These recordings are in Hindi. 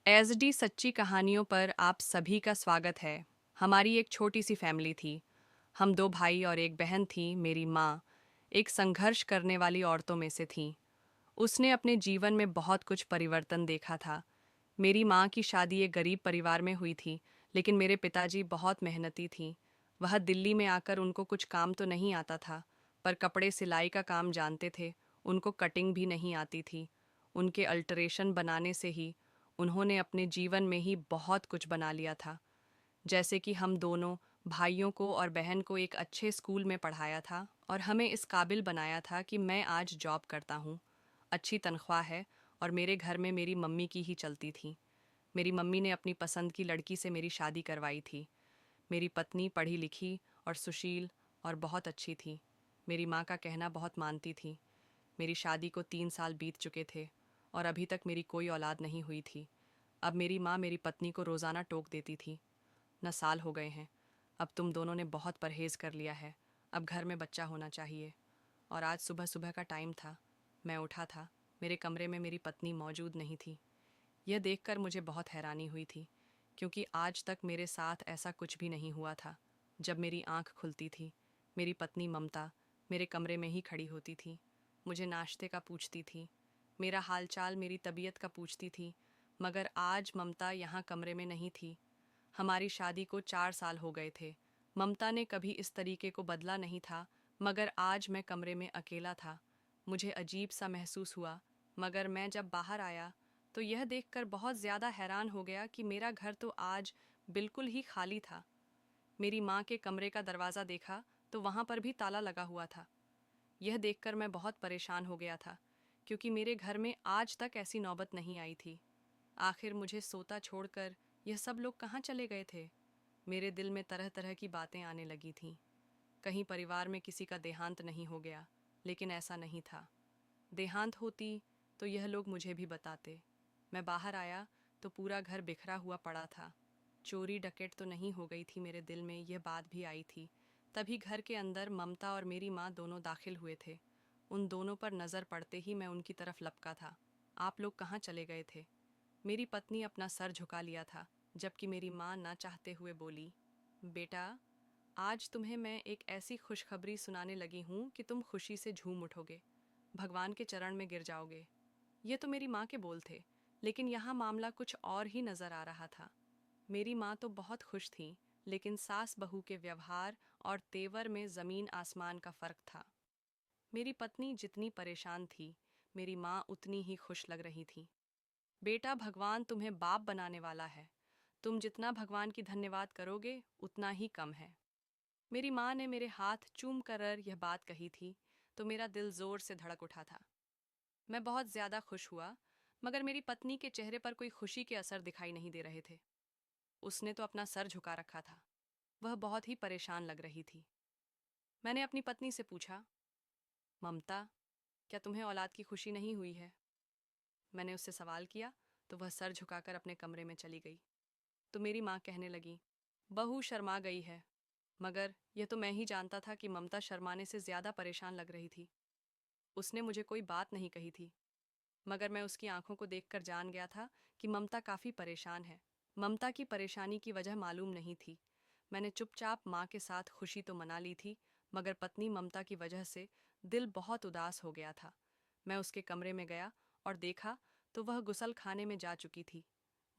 एसडी सच्ची कहानियों पर आप सभी का स्वागत है। हमारी एक छोटी सी फैमिली थी। हम दो भाई और एक बहन थी। मेरी माँ एक संघर्ष करने वाली औरतों में से थी। उसने अपने जीवन में बहुत कुछ परिवर्तन देखा था। मेरी माँ की शादी एक गरीब परिवार में हुई थी, लेकिन मेरे पिताजी बहुत मेहनती थी। वह दिल्ली में आकर उनको कुछ काम तो नहीं आता था, पर कपड़े सिलाई का काम जानते थे। उनको कटिंग भी नहीं आती थी। उनके अल्टरेशन बनाने से ही उन्होंने अपने जीवन में ही बहुत कुछ बना लिया था। जैसे कि हम दोनों भाइयों को और बहन को एक अच्छे स्कूल में पढ़ाया था और हमें इस काबिल बनाया था कि मैं आज जॉब करता हूँ। अच्छी तनख्वाह है और मेरे घर में मेरी मम्मी की ही चलती थी। मेरी मम्मी ने अपनी पसंद की लड़की से मेरी शादी करवाई थी। मेरी पत्नी पढ़ी लिखी और सुशील और बहुत अच्छी थी। मेरी माँ का कहना बहुत मानती थी। मेरी शादी को 3 साल बीत चुके थे और अभी तक मेरी कोई औलाद नहीं हुई थी। अब मेरी माँ मेरी पत्नी को रोज़ाना टोक देती थी, न साल हो गए हैं, अब तुम दोनों ने बहुत परहेज़ कर लिया है, अब घर में बच्चा होना चाहिए। और आज सुबह सुबह का टाइम था। मैं उठा था, मेरे कमरे में मेरी पत्नी मौजूद नहीं थी। यह देखकर मुझे बहुत हैरानी हुई थी, क्योंकि आज तक मेरे साथ ऐसा कुछ भी नहीं हुआ था। जब मेरी आंख खुलती थी, मेरी पत्नी ममता मेरे कमरे में ही खड़ी होती थी। मुझे नाश्ते का पूछती थी, मेरा हालचाल मेरी तबीयत का पूछती थी। मगर आज ममता यहाँ कमरे में नहीं थी। हमारी शादी को 4 साल हो गए थे। ममता ने कभी इस तरीके को बदला नहीं था, मगर आज मैं कमरे में अकेला था। मुझे अजीब सा महसूस हुआ, मगर मैं जब बाहर आया तो यह देखकर बहुत ज़्यादा हैरान हो गया कि मेरा घर तो आज बिल्कुल ही खाली था। मेरी माँ के कमरे का दरवाज़ा देखा तो वहाँ पर भी ताला लगा हुआ था। यह देखकर मैं बहुत परेशान हो गया था, क्योंकि मेरे घर में आज तक ऐसी नौबत नहीं आई थी। आखिर मुझे सोता छोड़कर यह सब लोग कहाँ चले गए थे? मेरे दिल में तरह तरह की बातें आने लगी थीं। कहीं परिवार में किसी का देहांत नहीं हो गया, लेकिन ऐसा नहीं था। देहांत होती तो यह लोग मुझे भी बताते। मैं बाहर आया तो पूरा घर बिखरा हुआ पड़ा था। चोरी डकैत तो नहीं हो गई थी, मेरे दिल में यह बात भी आई थी। तभी घर के अंदर ममता और मेरी माँ दोनों दाखिल हुए थे। उन दोनों पर नज़र पड़ते ही मैं उनकी तरफ लपका था। आप लोग कहाँ चले गए थे? मेरी पत्नी अपना सर झुका लिया था, जबकि मेरी माँ ना चाहते हुए बोली, बेटा, आज तुम्हें मैं एक ऐसी खुशखबरी सुनाने लगी हूँ कि तुम खुशी से झूम उठोगे, भगवान के चरण में गिर जाओगे। ये तो मेरी माँ के बोल थे, लेकिन यहाँ मामला कुछ और ही नजर आ रहा था। मेरी माँ तो बहुत खुश थी, लेकिन सास बहू के व्यवहार और तेवर में जमीन आसमान का फर्क था। मेरी पत्नी जितनी परेशान थी, मेरी माँ उतनी ही खुश लग रही थी। बेटा, भगवान तुम्हें बाप बनाने वाला है। तुम जितना भगवान की धन्यवाद करोगे उतना ही कम है। मेरी माँ ने मेरे हाथ चूम कर यह बात कही थी, तो मेरा दिल जोर से धड़क उठा था। मैं बहुत ज्यादा खुश हुआ, मगर मेरी पत्नी के चेहरे पर कोई खुशी के असर दिखाई नहीं दे रहे थे। उसने तो अपना सर झुका रखा था। वह बहुत ही परेशान लग रही थी। मैंने अपनी पत्नी से पूछा, ममता, क्या तुम्हें औलाद की खुशी नहीं हुई है? मैंने उससे सवाल किया तो वह सर झुकाकर अपने कमरे में चली गई। तो मेरी माँ कहने लगी, बहू शर्मा गई है। मगर यह तो मैं ही जानता था कि ममता शर्माने से ज्यादा परेशान लग रही थी। उसने मुझे कोई बात नहीं कही थी, मगर मैं उसकी आंखों को देखकर जान गया था कि ममता काफी परेशान है। ममता की परेशानी की वजह मालूम नहीं थी। मैंने चुपचाप माँ के साथ खुशी तो मना ली थी, मगर पत्नी ममता की वजह से दिल बहुत उदास हो गया था। मैं उसके कमरे में गया और देखा तो वह गुसल खाने में जा चुकी थी।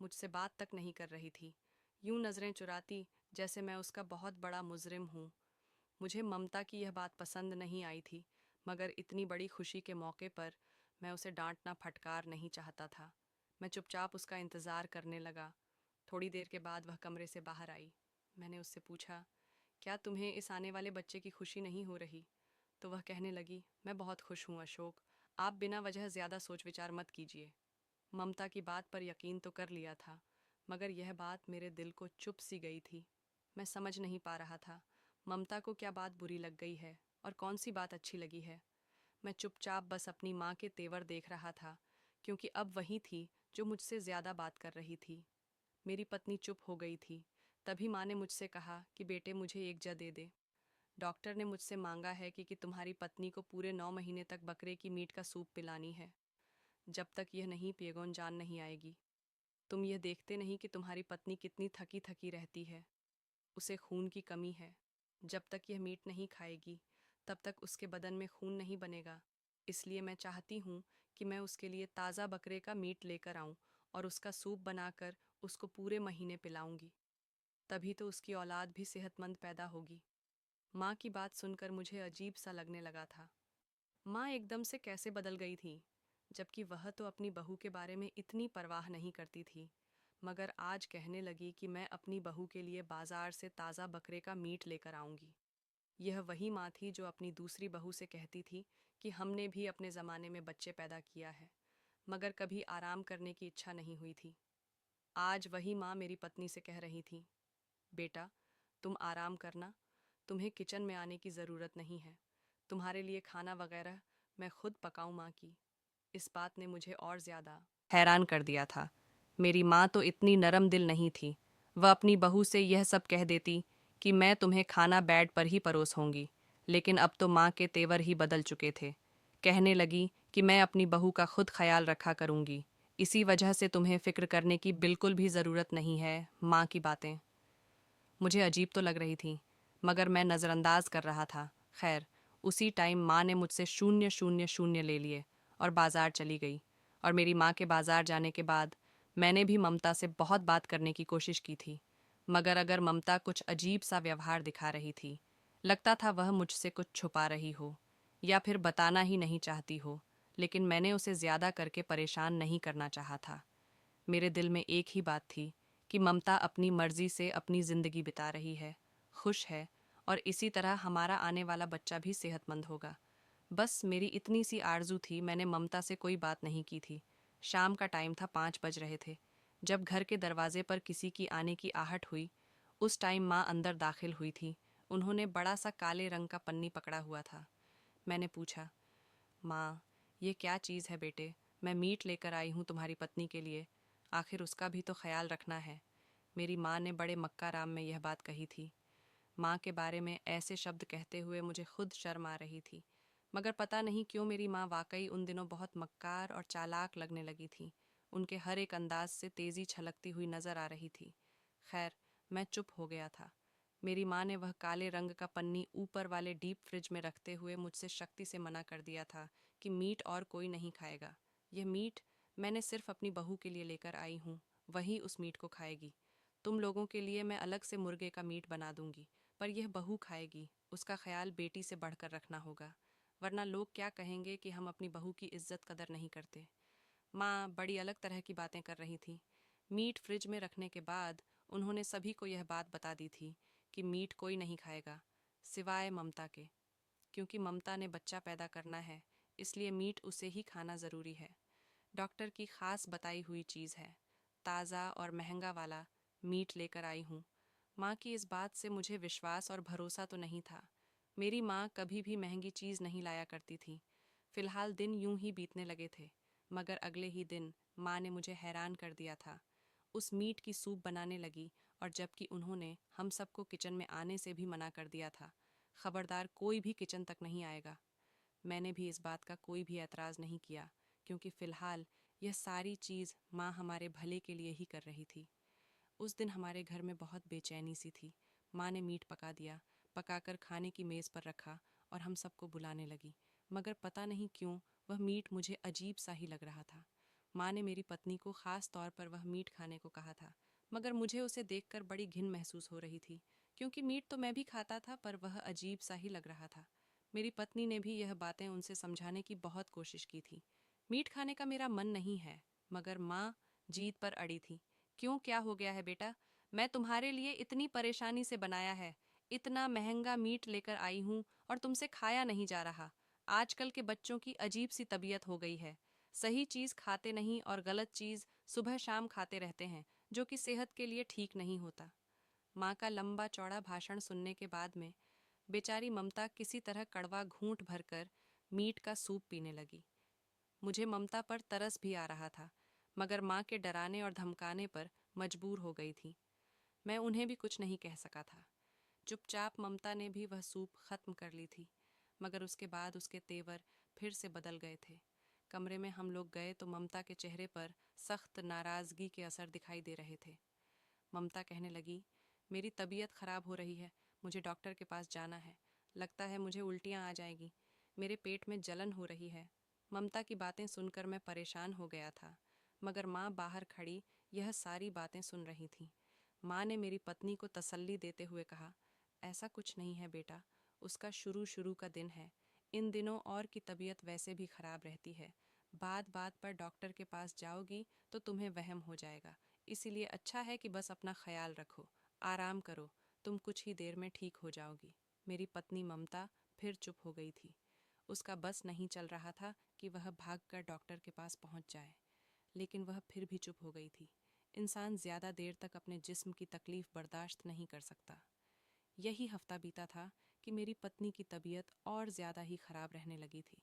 मुझसे बात तक नहीं कर रही थी, यूं नजरें चुराती जैसे मैं उसका बहुत बड़ा मुजरिम हूँ। मुझे ममता की यह बात पसंद नहीं आई थी, मगर इतनी बड़ी खुशी के मौके पर मैं उसे डांटना फटकार नहीं चाहता था। मैं चुपचाप उसका इंतज़ार करने लगा। थोड़ी देर के बाद वह कमरे से बाहर आई। मैंने उससे पूछा, क्या तुम्हें इस आने वाले बच्चे की खुशी नहीं हो रही? तो वह कहने लगी, मैं बहुत खुश हूँ अशोक, आप बिना वजह ज़्यादा सोच विचार मत कीजिए। ममता की बात पर यकीन तो कर लिया था, मगर यह बात मेरे दिल को चुप सी गई थी। मैं समझ नहीं पा रहा था ममता को क्या बात बुरी लग गई है और कौन सी बात अच्छी लगी है। मैं चुपचाप बस अपनी माँ के तेवर देख रहा था, क्योंकि अब वही थी जो मुझसे ज़्यादा बात कर रही थी। मेरी पत्नी चुप हो गई थी। तभी माँ ने मुझसे कहा कि बेटे, मुझे एक दे दे। डॉक्टर ने मुझसे मांगा है कि तुम्हारी पत्नी को पूरे 9 महीने तक बकरे की मीट का सूप पिलानी है। जब तक यह नहीं पिएगा जान नहीं आएगी। तुम यह देखते नहीं कि तुम्हारी पत्नी कितनी थकी थकी रहती है। उसे खून की कमी है। जब तक यह मीट नहीं खाएगी तब तक उसके बदन में खून नहीं बनेगा। इसलिए मैं चाहती हूँ कि मैं उसके लिए ताज़ा बकरे का मीट लेकर आऊँ और उसका सूप बनाकर उसको पूरे महीने पिलाऊंगी। तभी तो उसकी औलाद भी सेहतमंद पैदा होगी। माँ की बात सुनकर मुझे अजीब सा लगने लगा था। माँ एकदम से कैसे बदल गई थी, जबकि वह तो अपनी बहू के बारे में इतनी परवाह नहीं करती थी। मगर आज कहने लगी कि मैं अपनी बहू के लिए बाजार से ताज़ा बकरे का मीट लेकर आऊंगी। यह वही माँ थी जो अपनी दूसरी बहू से कहती थी कि हमने भी अपने ज़माने में बच्चे पैदा किया है, मगर कभी आराम करने की इच्छा नहीं हुई थी। आज वही माँ मेरी पत्नी से कह रही थी, बेटा, तुम आराम करना, तुम्हें किचन में आने की ज़रूरत नहीं है। तुम्हारे लिए खाना वगैरह मैं खुद पकाऊं माँ की। इस बात ने मुझे और ज़्यादा हैरान कर दिया था। मेरी माँ तो इतनी नरम दिल नहीं थी। वह अपनी बहू से यह सब कह देती कि मैं तुम्हें खाना बेड पर ही परोस होंगी। लेकिन अब तो माँ के तेवर ही बदल चुके थे। कहने लगी कि मैं अपनी बहू का खुद ख्याल रखा करूंगी। इसी वजह से तुम्हें फ़िक्र करने की बिल्कुल भी ज़रूरत नहीं है। माँ की बातें मुझे अजीब तो लग रही थी, मगर मैं नज़रअंदाज कर रहा था। खैर, उसी टाइम माँ ने मुझसे 000 ले लिए और बाजार चली गई। और मेरी माँ के बाजार जाने के बाद मैंने भी ममता से बहुत बात करने की कोशिश की थी, मगर अगर ममता कुछ अजीब सा व्यवहार दिखा रही थी, लगता था वह मुझसे कुछ छुपा रही हो या फिर बताना ही नहीं चाहती हो। लेकिन मैंने उसे ज़्यादा करके परेशान नहीं करना चाहा था। मेरे दिल में एक ही बात थी कि ममता अपनी मर्जी से अपनी ज़िंदगी बिता रही है, खुश है, और इसी तरह हमारा आने वाला बच्चा भी सेहतमंद होगा। बस मेरी इतनी सी आरजू थी। मैंने ममता से कोई बात नहीं की थी। शाम का टाइम था, 5 बज रहे थे। जब घर के दरवाजे पर किसी की आने की आहट हुई, उस टाइम माँ अंदर दाखिल हुई थी। उन्होंने बड़ा सा काले रंग का पन्नी पकड़ा हुआ था। मैंने पूछा, माँ, ये क्या चीज़ है बेटे? मैं मीट लेकर आई हूँ तुम्हारी पत्नी के लिए। आखिर उसका भी तो ख्याल रखना है। मेरी माँ ने बड़े मक्का राम में यह बात कही थी। माँ के बारे में ऐसे शब्द कहते हुए मुझे खुद शर्म आ रही थी, मगर पता नहीं क्यों मेरी माँ वाकई उन दिनों बहुत मक्कार और चालाक लगने लगी थी। उनके हर एक अंदाज से तेज़ी छलकती हुई नज़र आ रही थी। खैर, मैं चुप हो गया था। मेरी माँ ने वह काले रंग का पन्नी ऊपर वाले डीप फ्रिज में रखते हुए मुझसे सख्ती से मना कर दिया था कि मीट और कोई नहीं खाएगा। यह मीट मैंने सिर्फ अपनी बहू के लिए लेकर आई हूँ, वही उस मीट को खाएगी। तुम लोगों के लिए मैं अलग से मुर्गे का मीट बना दूंगी, पर यह बहू खाएगी। उसका ख्याल बेटी से बढ़कर रखना होगा, वरना लोग क्या कहेंगे कि हम अपनी बहू की इज्जत कदर नहीं करते। माँ बड़ी अलग तरह की बातें कर रही थी। मीट फ्रिज में रखने के बाद उन्होंने सभी को यह बात बता दी थी कि मीट कोई नहीं खाएगा सिवाय ममता के। क्योंकि ममता ने बच्चा पैदा करना है, इसलिए मीट उसे ही खाना ज़रूरी है। डॉक्टर की खास बताई हुई चीज़ है। ताज़ा और महंगा वाला मीट लेकर आई हूँ। माँ की इस बात से मुझे विश्वास और भरोसा तो नहीं था। मेरी माँ कभी भी महंगी चीज़ नहीं लाया करती थी। फिलहाल दिन यूं ही बीतने लगे थे, मगर अगले ही दिन माँ ने मुझे हैरान कर दिया था। उस मीट की सूप बनाने लगी, और जबकि उन्होंने हम सबको किचन में आने से भी मना कर दिया था। खबरदार, कोई भी किचन तक नहीं आएगा। मैंने भी इस बात का कोई भी एतराज़ नहीं किया, क्योंकि फ़िलहाल यह सारी चीज़ माँ हमारे भले के लिए ही कर रही थी। उस दिन हमारे घर में बहुत बेचैनी सी थी। माँ ने मीट पका दिया, पकाकर खाने की मेज़ पर रखा और हम सबको बुलाने लगी। मगर पता नहीं क्यों वह मीट मुझे अजीब सा ही लग रहा था। माँ ने मेरी पत्नी को ख़ास तौर पर वह मीट खाने को कहा था, मगर मुझे उसे देखकर बड़ी घिन महसूस हो रही थी, क्योंकि मीट तो मैं भी खाता था, पर वह अजीब सा ही लग रहा था। मेरी पत्नी ने भी यह बातें उनसे समझाने की बहुत कोशिश की थी। मीट खाने का मेरा मन नहीं है, मगर माँ जीत पर अड़ी थी। क्यों, क्या हो गया है बेटा? मैं तुम्हारे लिए इतनी परेशानी से बनाया है, इतना महंगा मीट लेकर आई हूँ, और तुमसे खाया नहीं जा रहा। आजकल के बच्चों की अजीब सी तबीयत हो गई है। सही चीज़ खाते नहीं और गलत चीज़ सुबह शाम खाते रहते हैं, जो कि सेहत के लिए ठीक नहीं होता। माँ का लंबा चौड़ा भाषण सुनने के बाद में बेचारी ममता किसी तरह कड़वा घूंट भरकर मीट का सूप पीने लगी। मुझे ममता पर तरस भी आ रहा था, मगर माँ के डराने और धमकाने पर मजबूर हो गई थी। मैं उन्हें भी कुछ नहीं कह सका था। चुपचाप ममता ने भी वह सूप खत्म कर ली थी, मगर उसके बाद उसके तेवर फिर से बदल गए थे। कमरे में हम लोग गए तो ममता के चेहरे पर सख्त नाराज़गी के असर दिखाई दे रहे थे। ममता कहने लगी, मेरी तबीयत ख़राब हो रही है, मुझे डॉक्टर के पास जाना है। लगता है मुझे उल्टियाँ आ जाएगी, मेरे पेट में जलन हो रही है। ममता की बातें सुनकर मैं परेशान हो गया था, मगर माँ बाहर खड़ी यह सारी बातें सुन रही थी। माँ ने मेरी पत्नी को तसल्ली देते हुए कहा, ऐसा कुछ नहीं है बेटा, उसका शुरू शुरू का दिन है। इन दिनों और की तबीयत वैसे भी खराब रहती है। बात बात पर डॉक्टर के पास जाओगी तो तुम्हें वहम हो जाएगा। इसीलिए अच्छा है कि बस अपना ख्याल रखो, आराम करो, तुम कुछ ही देर में ठीक हो जाओगी। मेरी पत्नी ममता फिर चुप हो गई थी। उसका बस नहीं चल रहा था कि वह भागकर डॉक्टर के पास पहुंच जाए, लेकिन वह फिर भी चुप हो गई थी। इंसान ज़्यादा देर तक अपने जिस्म की तकलीफ बर्दाश्त नहीं कर सकता। यही हफ्ता बीता था कि मेरी पत्नी की तबीयत और ज़्यादा ही ख़राब रहने लगी थी।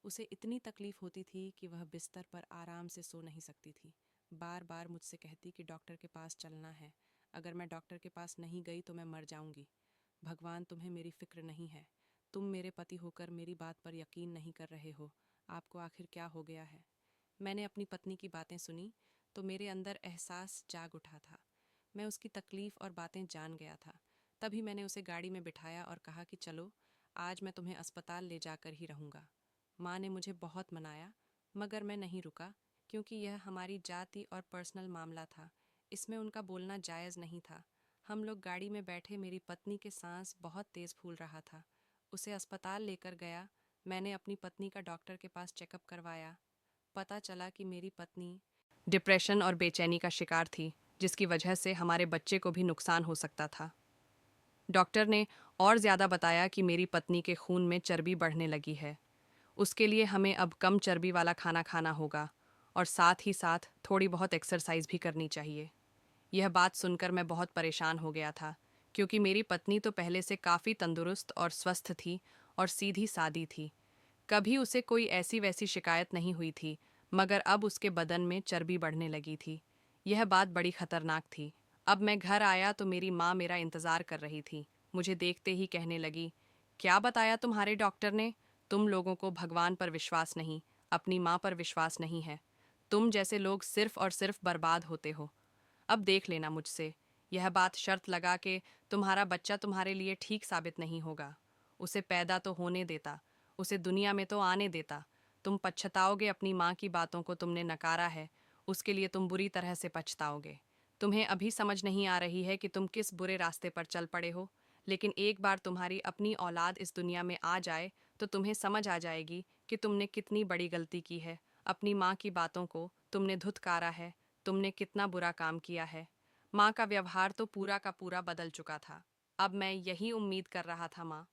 उसे इतनी तकलीफ होती थी कि वह बिस्तर पर आराम से सो नहीं सकती थी। बार बार मुझसे कहती कि डॉक्टर के पास चलना है, अगर मैं डॉक्टर के पास नहीं गई तो मैं मर जाऊंगी। भगवान, तुम्हें मेरी फिक्र नहीं है। तुम मेरे पति होकर मेरी बात पर यकीन नहीं कर रहे हो। आपको आखिर क्या हो गया है? मैंने अपनी पत्नी की बातें सुनी तो मेरे अंदर एहसास जाग उठा था। मैं उसकी तकलीफ और बातें जान गया था। तभी मैंने उसे गाड़ी में बिठाया और कहा कि चलो, आज मैं तुम्हें अस्पताल ले जाकर ही रहूँगा। माँ ने मुझे बहुत मनाया, मगर मैं नहीं रुका, क्योंकि यह हमारी जाति और पर्सनल मामला था। इसमें उनका बोलना जायज़ नहीं था। हम लोग गाड़ी में बैठे, मेरी पत्नी के सांस बहुत तेज़ फूल रहा था। उसे अस्पताल लेकर गया। मैंने अपनी पत्नी का डॉक्टर के पास चेकअप करवाया। पता चला कि मेरी पत्नी डिप्रेशन और बेचैनी का शिकार थी, जिसकी वजह से हमारे बच्चे को भी नुकसान हो सकता था। डॉक्टर ने और ज़्यादा बताया कि मेरी पत्नी के खून में चर्बी बढ़ने लगी है। उसके लिए हमें अब कम चर्बी वाला खाना खाना होगा और साथ ही साथ थोड़ी बहुत एक्सरसाइज भी करनी चाहिए। यह बात सुनकर मैं बहुत परेशान हो गया था, क्योंकि मेरी पत्नी तो पहले से काफ़ी तंदुरुस्त और स्वस्थ थी और सीधी सादी थी। कभी उसे कोई ऐसी वैसी शिकायत नहीं हुई थी, मगर अब उसके बदन में चर्बी बढ़ने लगी थी। यह बात बड़ी खतरनाक थी। अब मैं घर आया तो मेरी माँ मेरा इंतज़ार कर रही थी। मुझे देखते ही कहने लगी, क्या बताया तुम्हारे डॉक्टर ने? तुम लोगों को भगवान पर विश्वास नहीं, अपनी माँ पर विश्वास नहीं है। तुम जैसे लोग सिर्फ और सिर्फ बर्बाद होते हो। अब देख लेना मुझसे, यह बात शर्त लगा के तुम्हारा बच्चा तुम्हारे लिए ठीक साबित नहीं होगा। उसे पैदा तो होने देता, उसे दुनिया में तो आने देता। तुम पछताओगे, अपनी माँ की बातों को तुमने नकारा है, उसके लिए तुम बुरी तरह से पछताओगे। तुम्हें अभी समझ नहीं आ रही है कि तुम किस बुरे रास्ते पर चल पड़े हो, लेकिन एक बार तुम्हारी अपनी औलाद इस दुनिया में आ जाए तो तुम्हें समझ आ जाएगी कि तुमने कितनी बड़ी गलती की है। अपनी माँ की बातों को तुमने धुतकारा है, तुमने कितना बुरा काम किया है। माँ का व्यवहार तो पूरा का पूरा बदल चुका था। अब मैं यही उम्मीद कर रहा था माँ,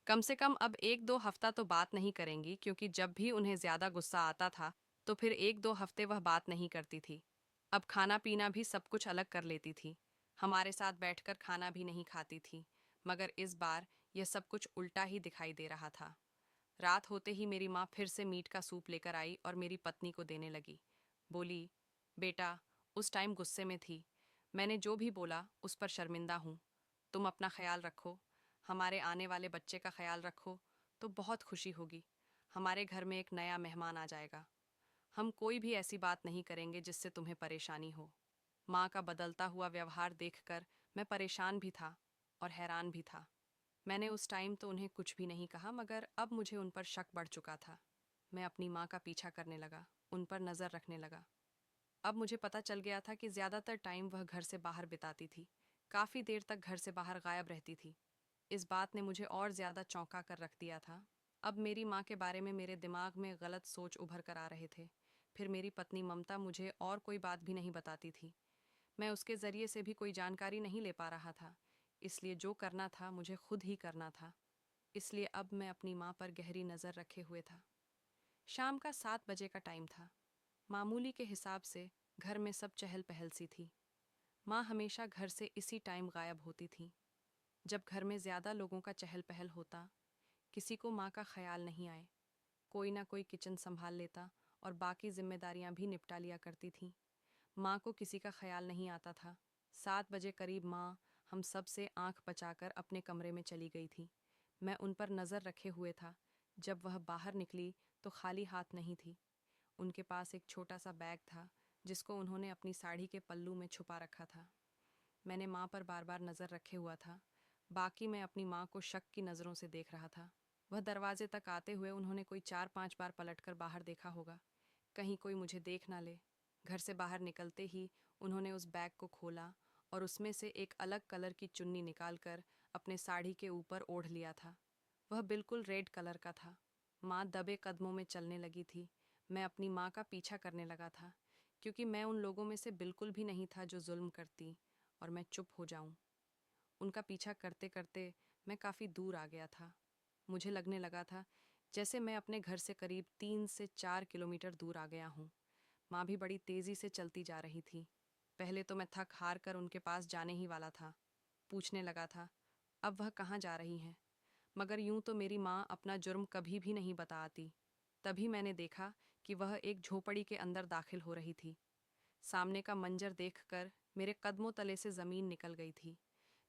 कम से कम अब 1-2 हफ्ता तो बात नहीं करेंगी, क्योंकि जब भी उन्हें ज़्यादा गुस्सा आता था तो फिर 1-2 हफ्ते वह बात नहीं करती थी। अब खाना पीना भी सब कुछ अलग कर लेती थी, हमारे साथ बैठकर खाना भी नहीं खाती थी। मगर इस बार यह सब कुछ उल्टा ही दिखाई दे रहा था। रात होते ही मेरी माँ फिर से मीट का सूप लेकर आई और मेरी पत्नी को देने लगी। बोली, बेटा, उस टाइम गुस्से में थी, मैंने जो भी बोला उस पर शर्मिंदा हूँ। तुम अपना ख्याल रखो, हमारे आने वाले बच्चे का ख्याल रखो, तो बहुत खुशी होगी। हमारे घर में एक नया मेहमान आ जाएगा। हम कोई भी ऐसी बात नहीं करेंगे जिससे तुम्हें परेशानी हो। माँ का बदलता हुआ व्यवहार देखकर मैं परेशान भी था और हैरान भी था। मैंने उस टाइम तो उन्हें कुछ भी नहीं कहा, मगर अब मुझे उन पर शक बढ़ चुका था। मैं अपनी माँ का पीछा करने लगा, उन पर नज़र रखने लगा। अब मुझे पता चल गया था कि ज़्यादातर टाइम वह घर से बाहर बिताती थी, काफ़ी देर तक घर से बाहर गायब रहती थी। इस बात ने मुझे और ज़्यादा चौंका कर रख दिया था। अब मेरी माँ के बारे में मेरे दिमाग में गलत सोच उभर कर आ रहे थे। फिर मेरी पत्नी ममता मुझे और कोई बात भी नहीं बताती थी। मैं उसके ज़रिए से भी कोई जानकारी नहीं ले पा रहा था। इसलिए जो करना था मुझे खुद ही करना था। इसलिए अब मैं अपनी माँ पर गहरी नज़र रखे हुए था। शाम का 7 बजे का टाइम था। मामूली के हिसाब से घर में सब चहल पहल सी थी। माँ हमेशा घर से इसी टाइम गायब होती थी। जब घर में ज़्यादा लोगों का चहल पहल होता, किसी को माँ का ख्याल नहीं आए, कोई ना कोई किचन संभाल लेता और बाकी जिम्मेदारियां भी निपटा लिया करती थीं। माँ को किसी का ख्याल नहीं आता था। 7 बजे करीब माँ हम सब से आंख बचाकर अपने कमरे में चली गई थी। मैं उन पर नज़र रखे हुए था। जब वह बाहर निकली तो खाली हाथ नहीं थी। उनके पास एक छोटा सा बैग था जिसको उन्होंने अपनी साड़ी के पल्लू में छुपा रखा था। मैंने माँ पर बार बार नज़र रखे हुआ था, बाकी मैं अपनी माँ को शक की नज़रों से देख रहा था। वह दरवाजे तक आते हुए उन्होंने कोई 4-5 बार पलटकर बाहर देखा होगा, कहीं कोई मुझे देख ना ले। घर से बाहर निकलते ही उन्होंने उस बैग को खोला और उसमें से एक अलग कलर की चुन्नी निकालकर अपने साड़ी के ऊपर ओढ़ लिया था। वह बिल्कुल रेड कलर का था। माँ दबे कदमों में चलने लगी थी। मैं अपनी माँ का पीछा करने लगा था, क्योंकि मैं उन लोगों में से बिल्कुल भी नहीं था जो जुल्म करती और मैं चुप हो जाऊं। उनका पीछा करते करते मैं काफ़ी दूर आ गया था। मुझे लगने लगा था जैसे मैं अपने घर से करीब 3 से 4 किलोमीटर दूर आ गया हूँ। माँ भी बड़ी तेज़ी से चलती जा रही थी। पहले तो मैं थक हार कर उनके पास जाने ही वाला था। पूछने लगा था, अब वह कहाँ जा रही हैं? मगर यूं तो मेरी माँ अपना जुर्म कभी भी नहीं बता आती। तभी मैंने देखा कि वह एक झोपड़ी के अंदर दाखिल हो रही थी। सामने का मंजर देखकर मेरे कदमों तले से ज़मीन निकल गई थी।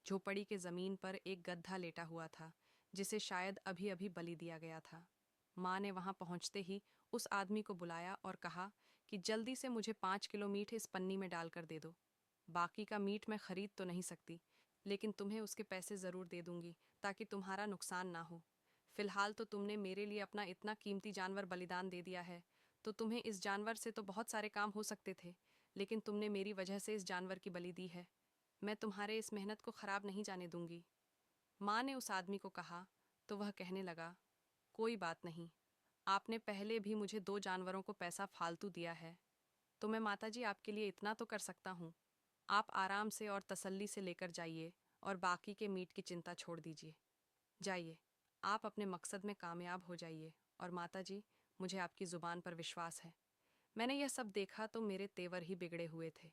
झोपड़ी के ज़मीन पर एक गड्ढा लेटा हुआ था, जिसे शायद अभी अभी बलि दिया गया था। माँ ने वहां पहुंचते ही उस आदमी को बुलाया और कहा कि जल्दी से मुझे 5 किलो मीट इस पन्नी में डालकर दे दो। बाकी का मीट मैं खरीद तो नहीं सकती, लेकिन तुम्हें उसके पैसे ज़रूर दे दूंगी ताकि तुम्हारा नुकसान ना हो। फिलहाल तो तुमने मेरे लिए अपना इतना कीमती जानवर बलिदान दे दिया है, तो तुम्हें इस जानवर से तो बहुत सारे काम हो सकते थे, लेकिन तुमने मेरी वजह से इस जानवर की बलि दी है। मैं तुम्हारे इस मेहनत को ख़राब नहीं जाने दूंगी। माँ ने उस आदमी को कहा तो वह कहने लगा, कोई बात नहीं, आपने पहले भी मुझे 2 जानवरों को पैसा फालतू दिया है, तो मैं माताजी आपके लिए इतना तो कर सकता हूँ। आप आराम से और तसल्ली से लेकर जाइए और बाकी के मीट की चिंता छोड़ दीजिए। जाइए, आप अपने मकसद में कामयाब हो जाइए और माताजी, मुझे आपकी ज़ुबान पर विश्वास है। मैंने यह सब देखा तो मेरे तेवर ही बिगड़े हुए थे।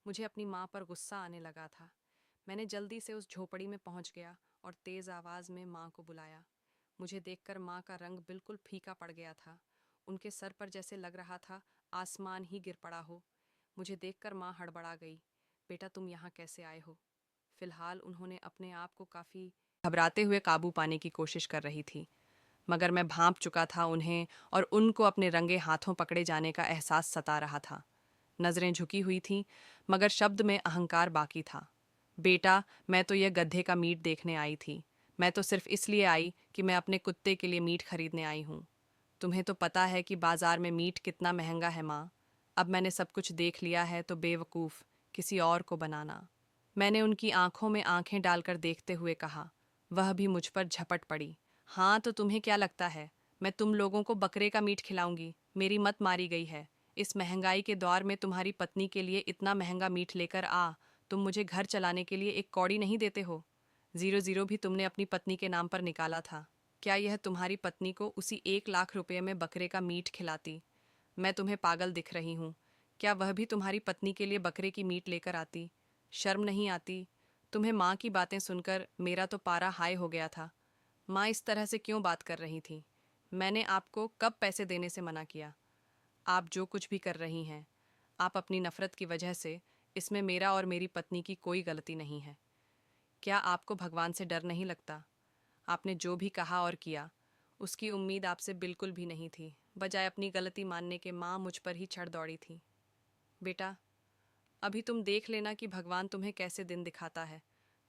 मुझे अपनी माँ पर गुस्सा आने लगा था। मैंने जल्दी से उस झोपड़ी में पहुंच गया और तेज़ आवाज़ में माँ को बुलाया। मुझे देखकर माँ का रंग बिल्कुल फीका पड़ गया था। उनके सर पर जैसे लग रहा था आसमान ही गिर पड़ा हो। मुझे देखकर माँ हड़बड़ा गई, बेटा तुम यहाँ कैसे आए हो? फिलहाल उन्होंने अपने आप को काफ़ी घबराते हुए काबू पाने की कोशिश कर रही थी, मगर मैं भांप चुका था उन्हें और उनको अपने रंगे हाथों पकड़े जाने का एहसास सता रहा था। नज़रें झुकी हुई थीं, मगर शब्द में अहंकार बाकी था। बेटा, मैं तो यह गधे का मीट देखने आई थी। मैं तो सिर्फ इसलिए आई कि मैं अपने कुत्ते के लिए मीट खरीदने आई हूँ। तुम्हें तो पता है कि बाजार में मीट कितना महंगा है माँ। अब मैंने सब कुछ देख लिया है तो बेवकूफ़ किसी और को बनाना। मैंने उनकी आंखों में आंखें डालकर देखते हुए कहा। वह भी मुझ पर झपट पड़ी। हाँ तो तुम्हें क्या लगता है मैं तुम लोगों को बकरे का मीट खिलाऊंगी? मेरी मत मारी गई है। इस महंगाई के दौर में तुम्हारी पत्नी के लिए इतना महंगा मीट लेकर आ, तुम मुझे घर चलाने के लिए एक कौड़ी नहीं देते हो। 00 भी तुमने अपनी पत्नी के नाम पर निकाला था। क्या यह तुम्हारी पत्नी को उसी 1 लाख रुपये में बकरे का मीट खिलाती? मैं तुम्हें पागल दिख रही हूँ? क्या वह भी तुम्हारी पत्नी के लिए बकरे की मीट लेकर आती? शर्म नहीं आती? तुम्हें माँ की बातें सुनकर मेरा तो पारा हाई हो गया था। माँ इस तरह से क्यों बात कर रही थी? मैंने आपको कब पैसे देने से मना किया? आप जो कुछ भी कर रही हैं, आप अपनी नफ़रत की वजह से, इसमें मेरा और मेरी पत्नी की कोई गलती नहीं है। क्या आपको भगवान से डर नहीं लगता? आपने जो भी कहा और किया, उसकी उम्मीद आपसे बिल्कुल भी नहीं थी। बजाय अपनी गलती मानने के माँ मुझ पर ही चढ़ दौड़ी थी। बेटा, अभी तुम देख लेना कि भगवान तुम्हें कैसे दिन दिखाता है।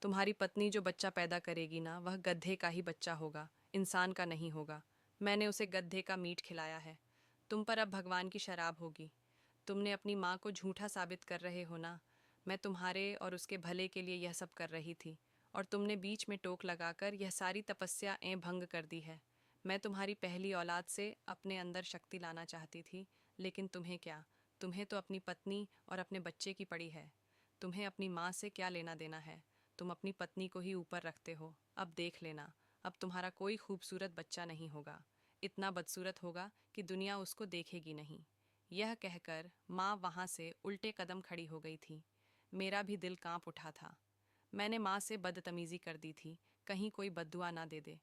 तुम्हारी पत्नी जो बच्चा पैदा करेगी ना, वह गधे का ही बच्चा होगा, इंसान का नहीं होगा। मैंने उसे गधे का मीट खिलाया है। तुम पर अब भगवान की शराब होगी। तुमने अपनी माँ को झूठा साबित कर रहे हो ना। मैं तुम्हारे और उसके भले के लिए यह सब कर रही थी, और तुमने बीच में टोक लगाकर यह सारी तपस्या भंग कर दी है। मैं तुम्हारी पहली औलाद से अपने अंदर शक्ति लाना चाहती थी, लेकिन तुम्हें क्या? तुम्हें तो अपनी पत्नी और अपने बच्चे की पड़ी है। तुम्हें अपनी माँ से क्या लेना देना है? तुम अपनी पत्नी को ही ऊपर रखते हो। अब देख लेना, अब तुम्हारा कोई खूबसूरत बच्चा नहीं होगा। इतना बदसूरत होगा कि दुनिया उसको देखेगी नहीं। यह कहकर माँ वहाँ से उल्टे कदम खड़ी हो गई थी। मेरा भी दिल कांप उठा था। मैंने माँ से बदतमीज़ी कर दी थी, कहीं कोई बद्दुआ ना दे दे।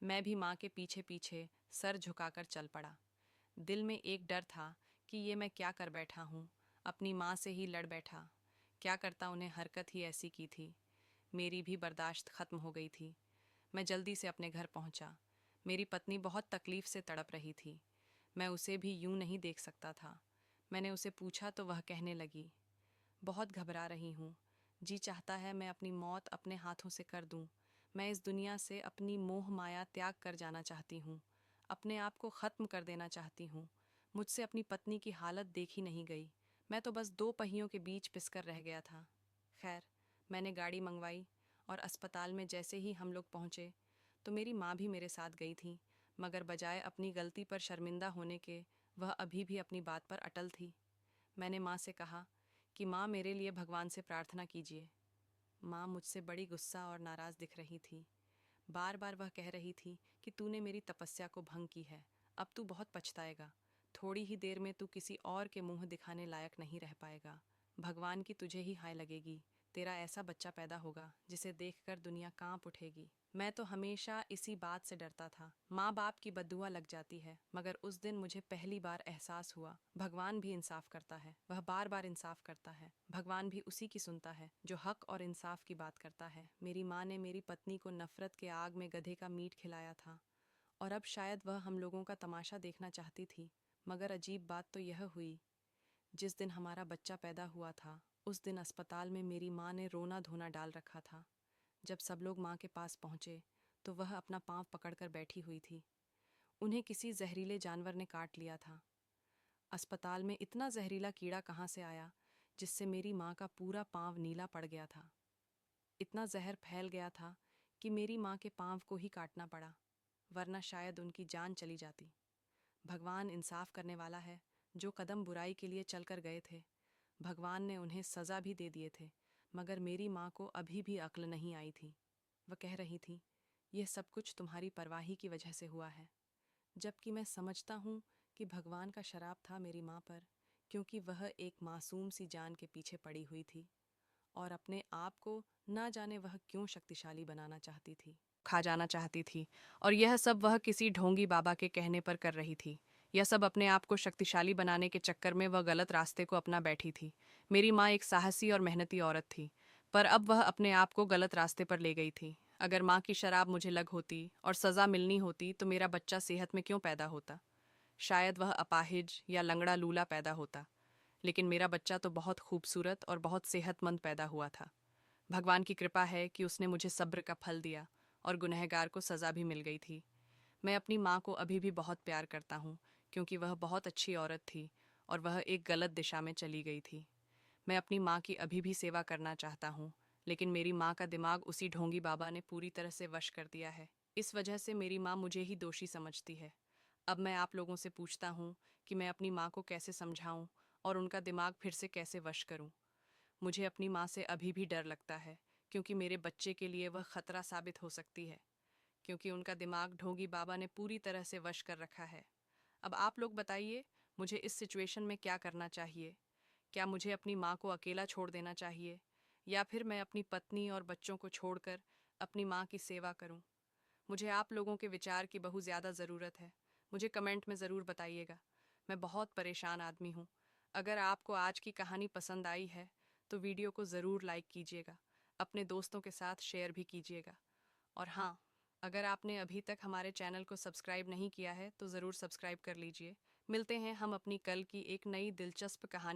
मैं भी माँ के पीछे पीछे सर झुकाकर चल पड़ा। दिल में एक डर था कि ये मैं क्या कर बैठा हूँ, अपनी माँ से ही लड़ बैठा। क्या करता उन्हें हरकत ही ऐसी की थी। मेरी भी बर्दाश्त ख़त्म हो गई थी। मैं जल्दी से अपने घर पहुँचा। मेरी पत्नी बहुत तकलीफ़ से तड़प रही थी। मैं उसे भी यूं नहीं देख सकता था। मैंने उसे पूछा तो वह कहने लगी, बहुत घबरा रही हूँ। जी चाहता है मैं अपनी मौत अपने हाथों से कर दूँ। मैं इस दुनिया से अपनी मोह माया त्याग कर जाना चाहती हूँ। अपने आप को ख़त्म कर देना चाहती हूँ। मुझसे अपनी पत्नी की हालत देखी नहीं गई। मैं तो बस दो पहियों के बीच पिसकर रह गया था। खैर, मैंने गाड़ी मंगवाई और अस्पताल में जैसे ही हम लोग पहुँचे तो मेरी माँ भी मेरे साथ गई थी, मगर बजाय अपनी गलती पर शर्मिंदा होने के वह अभी भी अपनी बात पर अटल थी। मैंने माँ से कहा कि माँ, मेरे लिए भगवान से प्रार्थना कीजिए। माँ मुझसे बड़ी गुस्सा और नाराज़ दिख रही थी। बार बार वह कह रही थी कि तूने मेरी तपस्या को भंग की है, अब तू बहुत पछताएगा। थोड़ी ही देर में तू किसी और के मुंह दिखाने लायक नहीं रह पाएगा। भगवान की तुझे ही हाय लगेगी। तेरा ऐसा बच्चा पैदा होगा जिसे देखकर दुनिया कांप उठेगी। मैं तो हमेशा इसी बात से डरता था। माँ बाप की बद्दुआ लग जाती है, मगर उस दिन मुझे पहली बार एहसास हुआ भगवान भी इंसाफ करता है। वह बार बार इंसाफ करता है। भगवान भी उसी की सुनता है जो हक और इंसाफ की बात करता है। मेरी माँ ने मेरी पत्नी को नफरत के आग में गधे का मीट खिलाया था और अब शायद वह हम लोगों का तमाशा देखना चाहती थी। मगर अजीब बात तो यह हुई, जिस दिन हमारा बच्चा पैदा हुआ था उस दिन अस्पताल में मेरी माँ ने रोना धोना डाल रखा था। जब सब लोग माँ के पास पहुँचे तो वह अपना पाँव पकड़कर बैठी हुई थी। उन्हें किसी जहरीले जानवर ने काट लिया था। अस्पताल में इतना जहरीला कीड़ा कहाँ से आया जिससे मेरी माँ का पूरा पाँव नीला पड़ गया था। इतना जहर फैल गया था कि मेरी माँ के पाँव को ही काटना पड़ा, वरना शायद उनकी जान चली जाती। भगवान इंसाफ करने वाला है। जो कदम बुराई के लिए चलकर गए थे, भगवान ने उन्हें सज़ा भी दे दिए थे, मगर मेरी माँ को अभी भी अक्ल नहीं आई थी। वह कह रही थी, यह सब कुछ तुम्हारी परवाही की वजह से हुआ है। जबकि मैं समझता हूँ कि भगवान का शराप था मेरी माँ पर, क्योंकि वह एक मासूम सी जान के पीछे पड़ी हुई थी और अपने आप को ना जाने वह क्यों शक्तिशाली बनाना चाहती थी, खा जाना चाहती थी। और यह सब वह किसी ढोंगी बाबा के कहने पर कर रही थी। यह सब अपने आप को शक्तिशाली बनाने के चक्कर में वह गलत रास्ते को अपना बैठी थी। मेरी माँ एक साहसी और मेहनती औरत थी, पर अब वह अपने आप को गलत रास्ते पर ले गई थी। अगर माँ की शराब मुझे लग होती और सज़ा मिलनी होती तो मेरा बच्चा सेहत में क्यों पैदा होता? शायद वह अपाहिज या लंगड़ा लूला पैदा होता, लेकिन मेरा बच्चा तो बहुत खूबसूरत और बहुत सेहतमंद पैदा हुआ था। भगवान की कृपा है कि उसने मुझे सब्र का फल दिया और गुनहगार को सज़ा भी मिल गई थी। मैं अपनी माँ को अभी भी बहुत प्यार करता हूँ, क्योंकि वह बहुत अच्छी औरत थी और वह एक गलत दिशा में चली गई थी। मैं अपनी माँ की अभी भी सेवा करना चाहता हूँ, लेकिन मेरी माँ का दिमाग उसी ढोंगी बाबा ने पूरी तरह से वश कर दिया है। इस वजह से मेरी माँ मुझे ही दोषी समझती है। अब मैं आप लोगों से पूछता हूँ कि मैं अपनी माँ को कैसे समझाऊँ और उनका दिमाग फिर से कैसे वश करूँ। मुझे अपनी माँ से अभी भी डर लगता है, क्योंकि मेरे बच्चे के लिए वह खतरा साबित हो सकती है, क्योंकि उनका दिमाग ढोंगी बाबा ने पूरी तरह से वश कर रखा है। अब आप लोग बताइए, मुझे इस सिचुएशन में क्या करना चाहिए? क्या मुझे अपनी माँ को अकेला छोड़ देना चाहिए, या फिर मैं अपनी पत्नी और बच्चों को छोड़कर अपनी माँ की सेवा करूँ? मुझे आप लोगों के विचार की बहुत ज़्यादा ज़रूरत है। मुझे कमेंट में ज़रूर बताइएगा। मैं बहुत परेशान आदमी हूँ। अगर आपको आज की कहानी पसंद आई है तो वीडियो को ज़रूर लाइक कीजिएगा, अपने दोस्तों के साथ शेयर भी कीजिएगा। और हाँ, अगर आपने अभी तक हमारे चैनल को सब्सक्राइब नहीं किया है तो ज़रूर सब्सक्राइब कर लीजिए। मिलते हैं हम अपनी कल की एक नई दिलचस्प कहानी